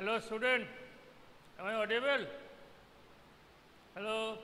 Hello, student. Am I audible? Hello.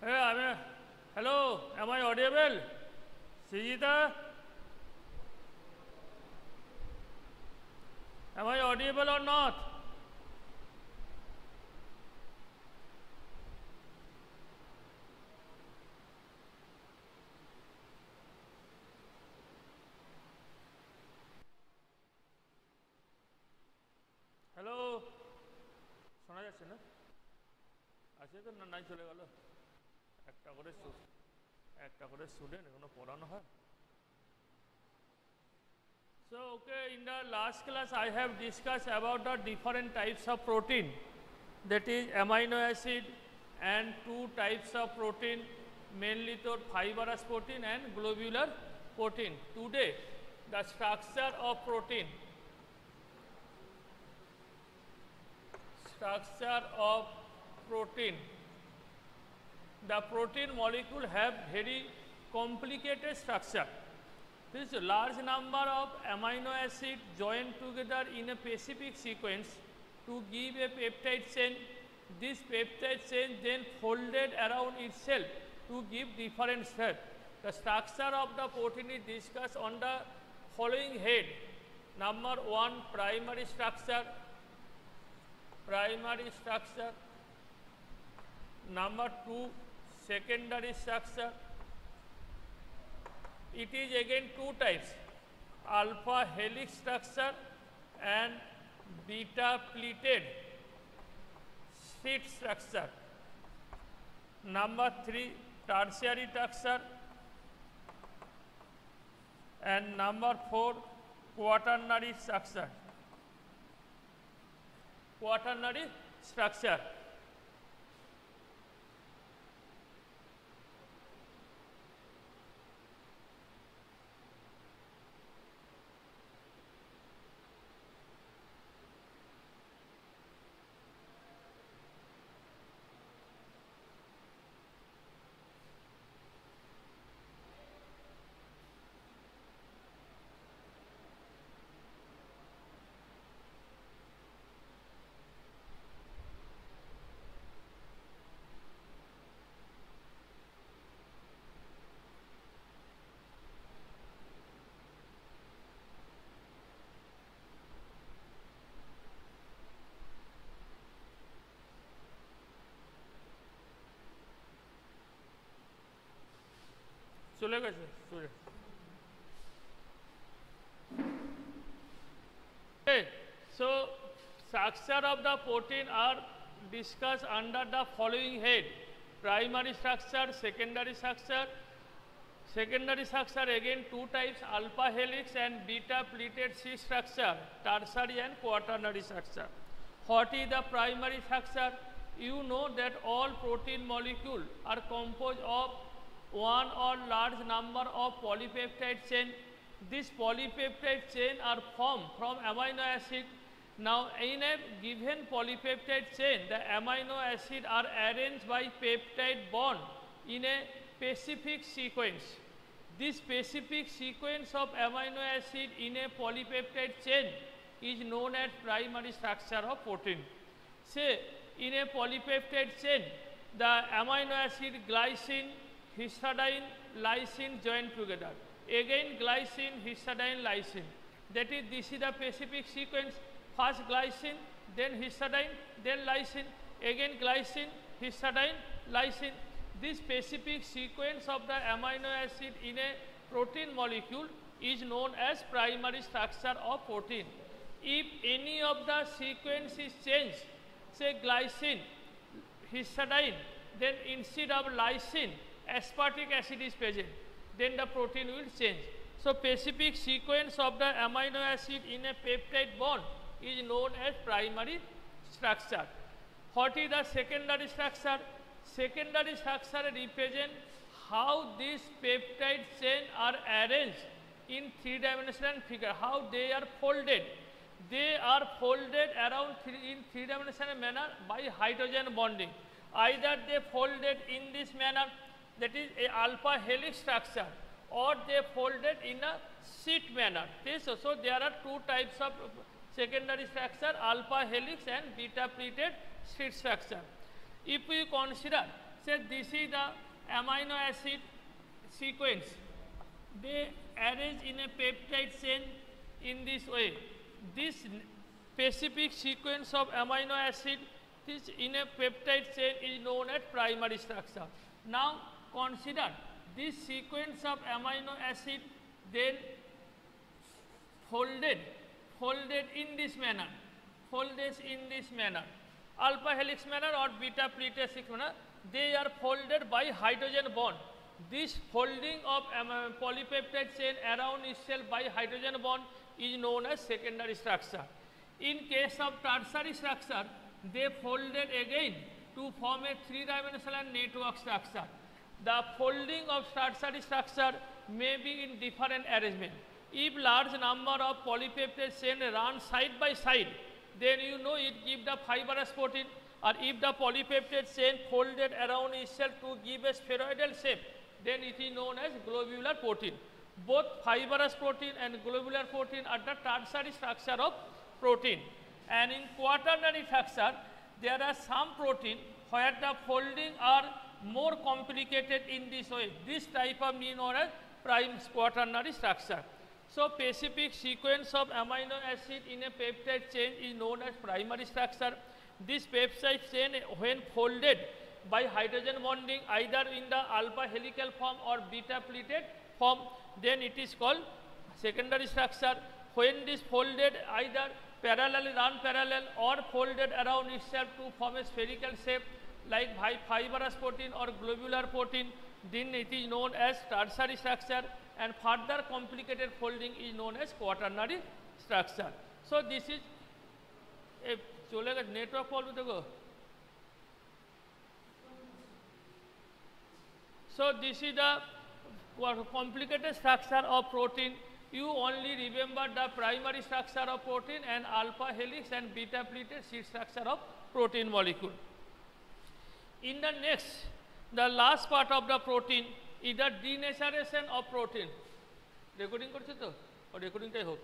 Hey, hello. Am I audible? Srijita? Am I audible or not? Hello, শোনা যাচ্ছে না? আছে তো না, নাই চলে গেল? একটা করে স্টুডেন্ট এখনো পড়ানো হয়। So, okay, in the last class I have discussed about the different types of protein, that is amino acid and two types of protein, mainly to fibrous protein and globular protein. Today, the structure of protein. The protein molecule have very complicated structure. This large number of amino acid joined together in a specific sequence to give a peptide chain. This peptide chain then folded around itself to give different shape. The structure of the protein is discussed on the following head. Number 1, primary structure. Number 2, secondary structure. It is again two types, alpha helix structure and beta pleated sheet structure. Number 3, tertiary structure, and number 4, quaternary structure. চলে গেছে student. Okay, so structure of the protein are discussed under the following head: primary structure, secondary structure. Secondary structure again two types, alpha helix and beta pleated sheet structure, tertiary and quaternary structure. What is the primary structure? You know that all protein molecules are composed of one or large number of polypeptide chain. These polypeptide chain are formed from amino acid. Now in a given polypeptide chain, the amino acid are arranged by peptide bond in a specific sequence. This specific sequence of amino acid in a polypeptide chain is known as primary structure of protein. Say in a polypeptide chain, the amino acid glycine, histidine, lysine join together. Again glycine, histidine, lysine. That is, this is the specific sequence. First glycine, then histidine, then lysine. Again glycine, histidine, lysine. This specific sequence of the amino acid in a protein molecule is known as primary structure of protein. If any of the sequence is changed, say glycine, histidine, then instead of lysine, aspartic acid is present, then the protein will change. So specific sequence of the amino acid in a peptide bond is known as primary structure. What is the secondary structure? Secondary structure represents how these peptide chain are arranged in three-dimensional figure, how they are folded. They are folded around in three-dimensional manner by hydrogen bonding. Either they folded in this manner, that is a alpha helix structure, or they folded in a sheet manner. So there are two types of secondary structure, alpha helix and beta pleated sheet structure. If we consider, say this is the amino acid sequence, they arrange in a peptide chain in this way. This specific sequence of amino acid this in a peptide chain is known as primary structure. Now consider this sequence of amino acid then folded in this manner, alpha helix manner or beta pleated sheet manner, they are folded by hydrogen bond. This folding of polypeptide chain around itself by hydrogen bond is known as secondary structure. In case of tertiary structure, they folded again to form a three-dimensional network structure. The folding of tertiary structure may be in different arrangement. If large number of polypeptide chain run side by side, then you know it gives the fibrous protein, or if the polypeptide chain folded around itself to give a spheroidal shape, then it is known as globular protein. Both fibrous protein and globular protein are the tertiary structure of protein. And in quaternary structure, there are some protein where the folding are more complicated in this way. This type of known as quaternary structure. So specific sequence of amino acid in a peptide chain is known as primary structure. This peptide chain, when folded by hydrogen bonding either in the alpha helical form or beta pleated form, then it is called secondary structure. When this folded either run parallel or folded around itself to form a spherical shape like fibrous protein or globular protein, then it is known as tertiary structure, and further complicated folding is known as quaternary structure. So this is a network problem to go. So this is the complicated structure of protein. You only remember the primary structure of protein and alpha helix and beta pleated sheet structure of protein molecule. In the next, the last part of the protein is the denaturation of protein. Recording korche to? Or recording tai hok?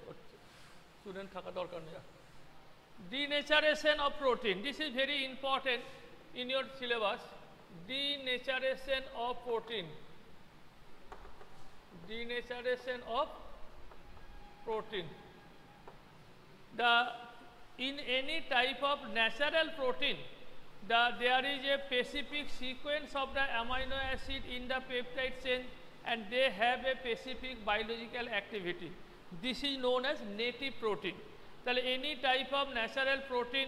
Student thaka dorkar neyi. Denaturation of protein. This is very important in your syllabus. Denaturation of protein. Denaturation of protein. In any type of natural protein, there is a specific sequence of the amino acid in the peptide chain, and they have a specific biological activity. This is known as native protein. So any type of natural protein,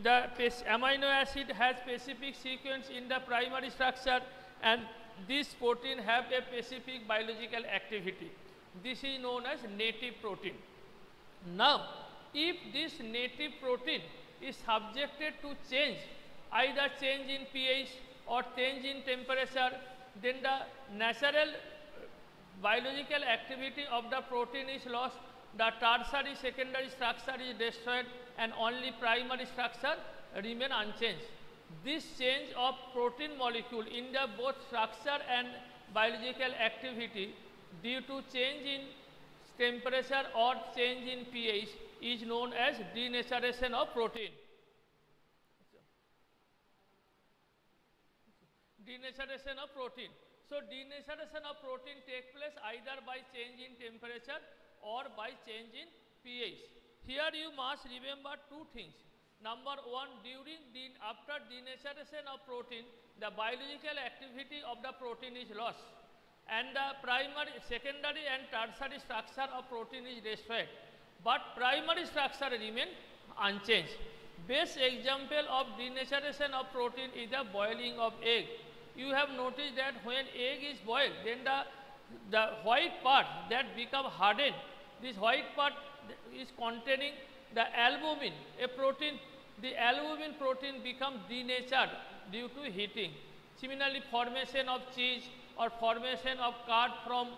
the amino acid has specific sequence in the primary structure, and this protein have a specific biological activity. This is known as native protein. Now, if this native protein is subjected to change, either change in pH or change in temperature, then the natural biological activity of the protein is lost, the tertiary secondary structure is destroyed, and only primary structure remain unchanged. This change of protein molecule in the both structure and biological activity due to change in temperature or change in pH is known as denaturation of protein. Denaturation of protein. So denaturation of protein takes place either by change in temperature or by change in pH. Here you must remember two things. Number one, after denaturation of protein, the biological activity of the protein is lost. and the primary, secondary and tertiary structure of protein is destroyed, but primary structure remain unchanged. Best example of denaturation of protein is the boiling of egg. You have noticed that when egg is boiled, then the white part that become hardened, this white part is containing the albumin, a protein. The albumin protein become denatured due to heating. Similarly, formation of cheese or formation of curd from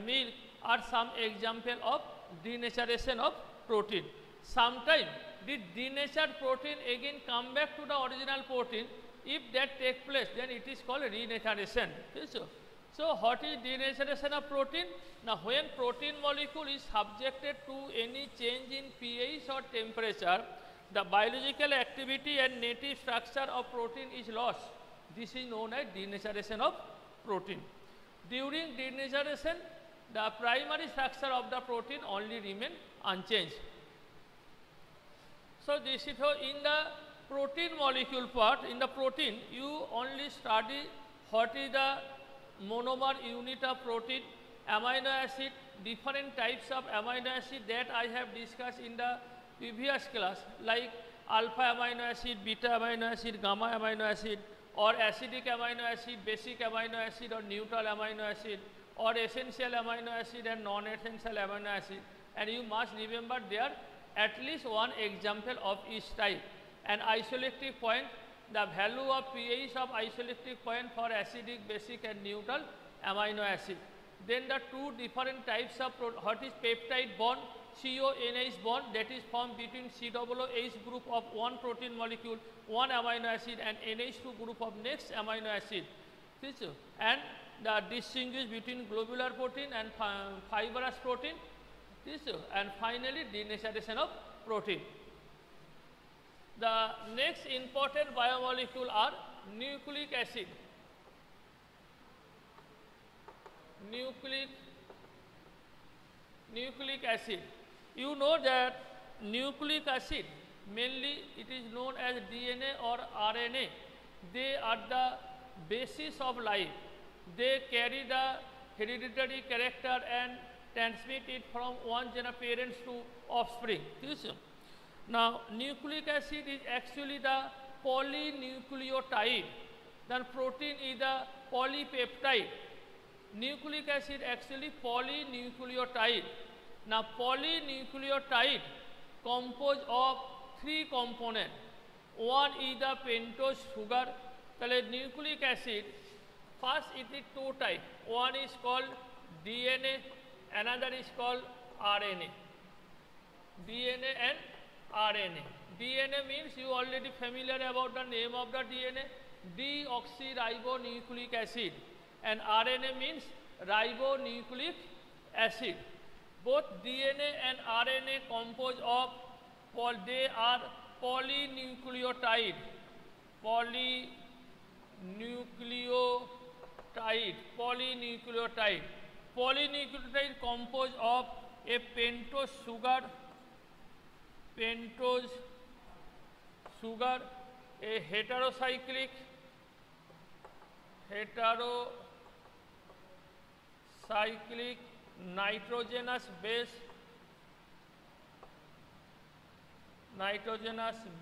milk are some example of denaturation of protein. Sometimes the denatured protein again come back to the original protein. If that take place, then it is called renaturation. So what is denaturation of protein? Now when protein molecule is subjected to any change in pH or temperature, the biological activity and native structure of protein is lost. This is known as denaturation of protein. During denaturation, the primary structure of the protein only remain unchanged. So this is how in the protein molecule part, in the protein, you only study what is the monomer unit of protein, amino acid, different types of amino acid that I have discussed in the previous class, like alpha amino acid, beta amino acid, gamma amino acid, or acidic amino acid, basic amino acid, or neutral amino acid, or essential amino acid and non-essential amino acid. And you must remember there at least one example of each type. An isoelectric point, the value of pH of isoelectric point for acidic, basic and neutral amino acid. Then the two different types of what is peptide bond, CONH bond, that is formed between COOH group of one protein molecule, one amino acid, and NH2 group of next amino acid. And the distinguish between globular protein and fibrous protein. And finally denaturation of protein. The next important biomolecule are nucleic acid. Nucleic acid. You know that nucleic acid, mainly it is known as DNA or RNA. They are the basis of life. They carry the hereditary character and transmit it from one parents to offspring. Now, nucleic acid is actually the polynucleotide. Then protein is the polypeptide. Nucleic acid actually polynucleotide. Now, polynucleotide composed of three components. One is the pentose sugar. So, nucleic acid, first it is two types. One is called DNA, another is called RNA. DNA and RNA. DNA means you already familiar about the name of the DNA, deoxyribonucleic acid, and RNA means ribonucleic acid. Both DNA and RNA composed of, they are polynucleotide. Polynucleotide composed of a pentose sugar, a heterocyclic nitrogenous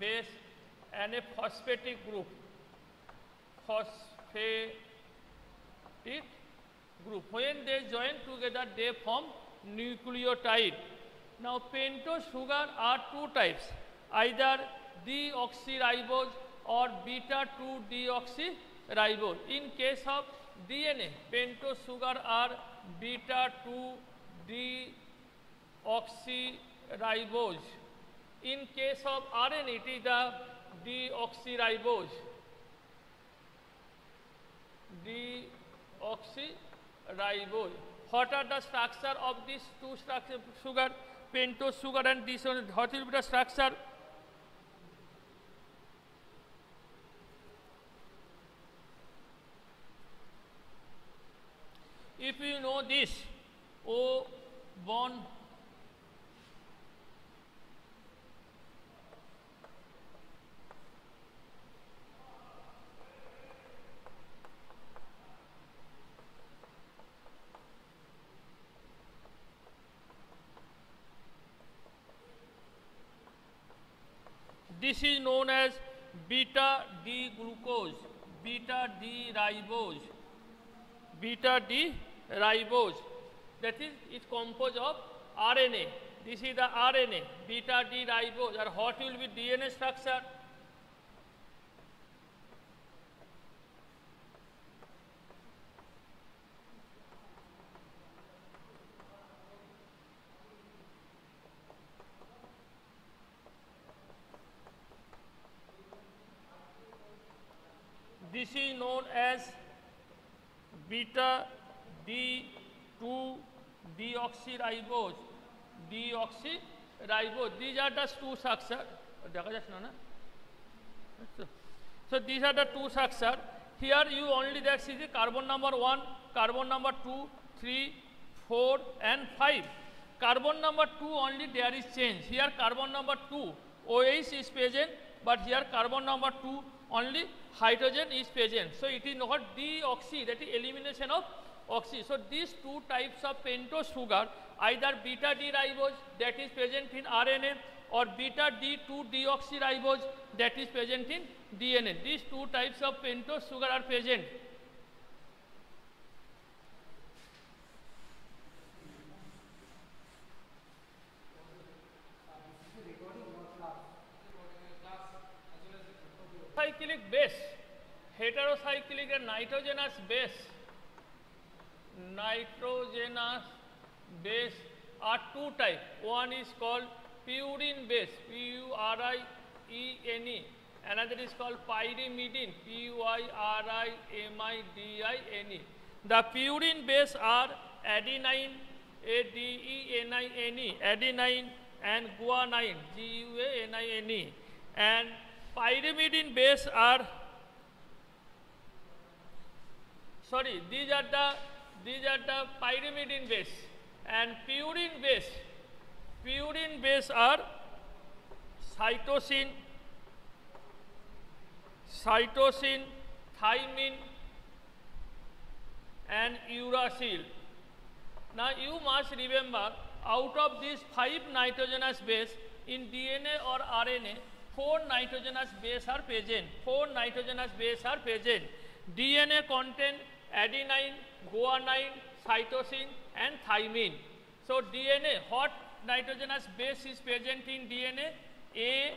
base, and a phosphatic group. When they join together, they form nucleotide. Now, pentose sugar are two types, either deoxyribose or beta-2-deoxyribose. In case of DNA, pentose sugar are beta-2-deoxyribose. In case of RNA, it is the deoxyribose. What are the structure of these two structure sugar, pentose sugar and this one? What will be the structure? If you know this, O bond, This is known as beta D glucose, beta D ribose, beta D ribose. That is, it's composed of RNA. This is the RNA, beta D ribose. And what will be DNA structure? This is known as beta D2 deoxyribose. Deoxyribose. These are the two structures. So these are the two structures. Here you only that see the carbon number 1, carbon number 2, 3, 4 and 5. Carbon number 2 only there is change. Here carbon number 2 OH is present, but here carbon number 2 only hydrogen is present. So it is not deoxy, that is elimination of oxy. So these two types of pentose sugar, either beta D ribose that is present in RNA or beta D2 deoxyribose that is present in DNA. These two types of pentose sugar are present. Cyclic base, heterocyclic and nitrogenous base. Nitrogenous base are two types. One is called purine base, P-U-R-I-E-N-E. Another is called pyrimidine, P-Y-R-I-M-I-D-I-N-E. The purine base are adenine, A-D-E-N-I-N-E, adenine and guanine, G-U-A-N-I-N-E. And pyrimidine base are, these are the pyrimidine base, and purine base are cytosine, thymine and uracil. Now you must remember, out of these 5 nitrogenous base in DNA or RNA, 4 nitrogenous base are present. 4 nitrogenous base are present. DNA contain adenine, guanine, cytosine and thymine. So DNA, what nitrogenous base is present in DNA? A,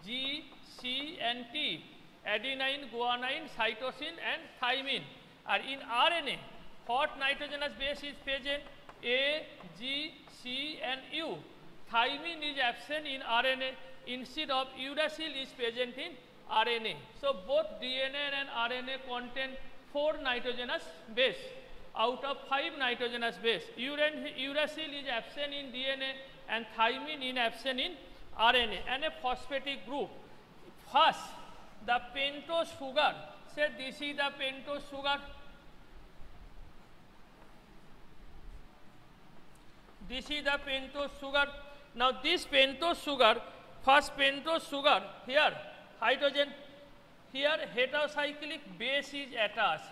G, C and T. Adenine, guanine, cytosine and thymine. And in RNA, what nitrogenous base is present? A, G, C and U. Thymine is absent in RNA. Instead of uracil is present in RNA. So both DNA and RNA contain 4 nitrogenous base out of 5 nitrogenous base. Uracil is absent in DNA and thymine is absent in RNA, and a phosphatic group. First, the pentose sugar. Say this is the pentose sugar. This is the pentose sugar. Now this pentose sugar, first pentose sugar, here hydrogen, here heterocyclic base is attached.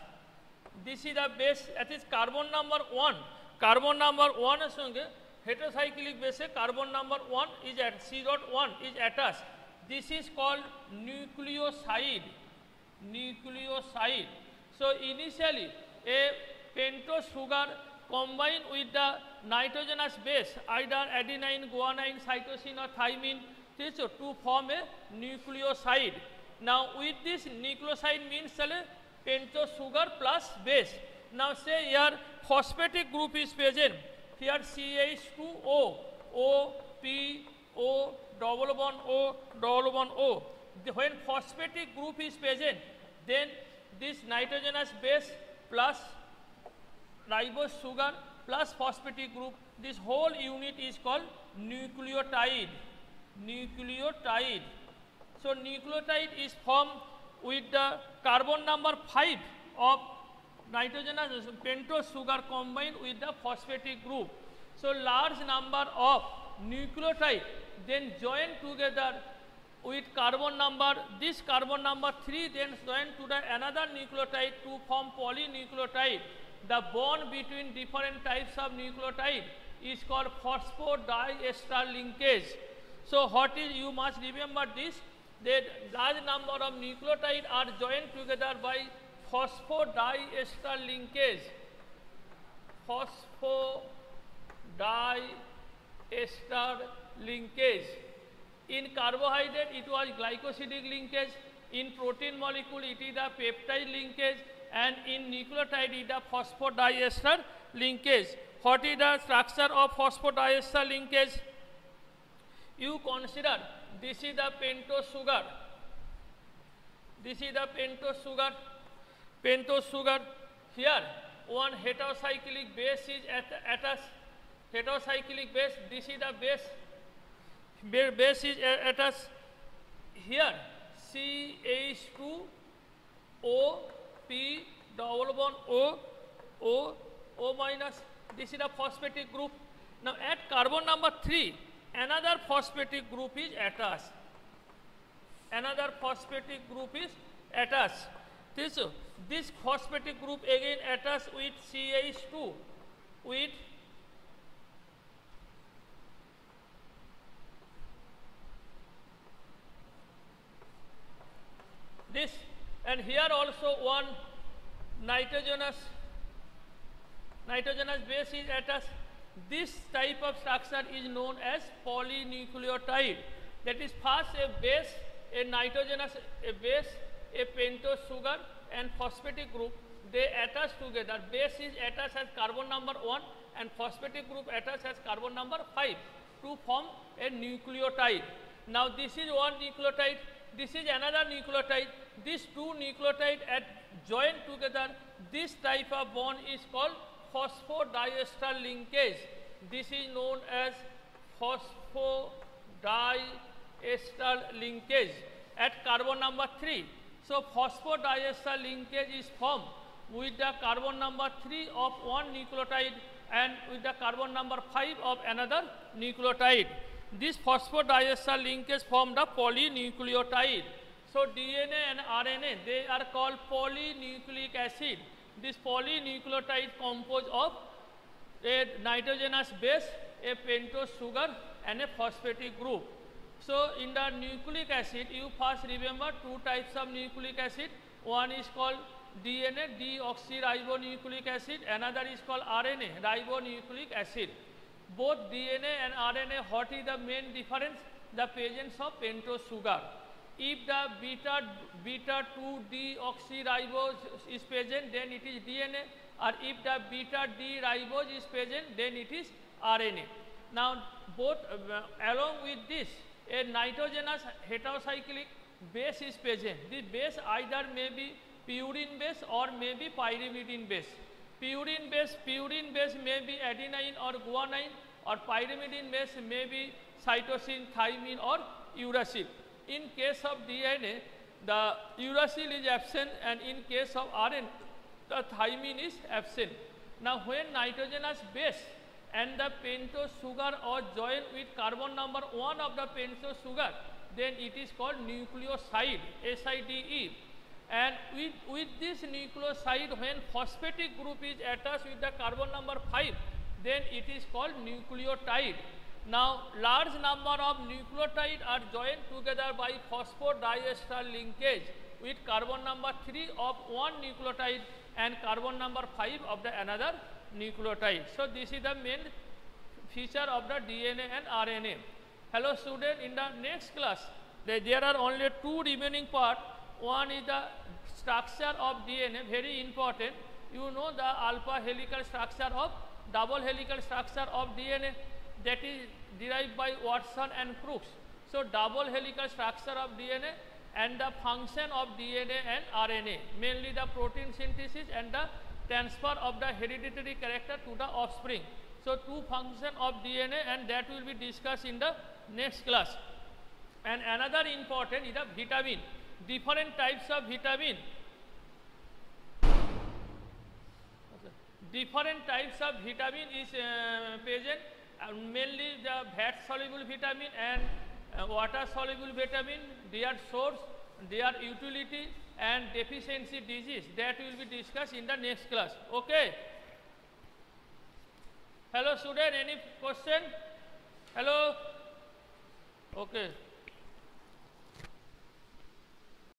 This is the base, that is carbon number 1. Carbon number 1 is heterocyclic base, carbon number 1 is at C.1 is attached. This is called nucleoside. Nucleoside. So initially a pentose sugar combined with the nitrogenous base, either adenine, guanine, cytosine or thymine, to form a nucleoside. Now with this nucleoside means pentose sugar plus base. Now say here phosphatic group is present. Here CH2O, O, P, O, double bond O, double bond O. When phosphatic group is present, then this nitrogenous base plus ribose sugar plus phosphatic group, this whole unit is called nucleotide. Nucleotide. So nucleotide is formed with the carbon number 5 of nitrogenous pentose sugar combined with the phosphatic group. So large number of nucleotide then join together with carbon number, this carbon number 3 then join to the another nucleotide to form polynucleotide. The bond between different types of nucleotide is called phosphodiester linkage. So what is, you must remember this, the large number of nucleotides are joined together by phosphodiester linkage. Phosphodiester linkage. In carbohydrate, it was glycosidic linkage. In protein molecule, it is the peptide linkage, and in nucleotide, it is the phosphodiester linkage. What is the structure of phosphodiester linkage? You consider this is the pentose sugar. This is the pentose sugar. Pentose sugar. Here, one heterocyclic base is attached. Heterocyclic base. This is the base. Base is attached. Here, CH2O P double bond O minus. This is the phosphatic group. Now at carbon number 3, another phosphatic group is attached. Another phosphatic group is attached. This phosphatic group again attached with CH2 with this, and here also one nitrogenous base is attached. This type of structure is known as polynucleotide. That is, first a base, a nitrogenous base, a pentose sugar and phosphatic group, they attach together. Base is attached as carbon number 1 and phosphatic group attached as carbon number 5 to form a nucleotide. Now this is one nucleotide, this is another nucleotide. These two nucleotides joined together, this type of bond is called phosphodiester linkage. This is known as phosphodiester linkage at carbon number 3. So phosphodiester linkage is formed with the carbon number 3 of one nucleotide and with the carbon number 5 of another nucleotide. This phosphodiester linkage form the polynucleotide. So DNA and RNA, they are called polynucleic acid. This polynucleotide composed of a nitrogenous base, a pentose sugar and a phosphatic group. So in the nucleic acid, you first remember two types of nucleic acid. One is called DNA, deoxyribonucleic acid. Another is called RNA, ribonucleic acid. Both DNA and RNA, what is the main difference? The presence of pentose sugar. If the beta-2-deoxyribose is present, then it is DNA, or if the beta-D-ribose is present, then it is RNA. Now, both along with this, a nitrogenous heterocyclic base is present. This base either may be purine base or may be pyrimidine base. Purine base may be adenine or guanine, or pyrimidine base may be cytosine, thymine or uracil. In case of DNA, the uracil is absent, and in case of RNA, the thymine is absent. Now, when nitrogenous base and the pentose sugar are joined with carbon number 1 of the pentose sugar, then it is called nucleoside, SIDE. And with this nucleoside, when phosphatic group is attached with the carbon number 5, then it is called nucleotide. Now, large number of nucleotides are joined together by phosphodiester linkage with carbon number 3 of one nucleotide and carbon number 5 of the another nucleotide. So, this is the main feature of the DNA and RNA. Hello student, in the next class, there are only two remaining parts. One is the structure of DNA, very important. You know the alpha helical structure of double helical structure of DNA, that is derived by Watson and Crookes. So, double helical structure of DNA and the function of DNA and RNA, mainly the protein synthesis and the transfer of the hereditary character to the offspring. So, two functions of DNA, and that will be discussed in the next class. And another important is the vitamin, different types of vitamin. Different types of vitamin is present, mainly the fat soluble vitamin and water soluble vitamin, their source, their utility and deficiency disease, that will be discussed in the next class. Okay. Hello student, any question? Hello? Okay.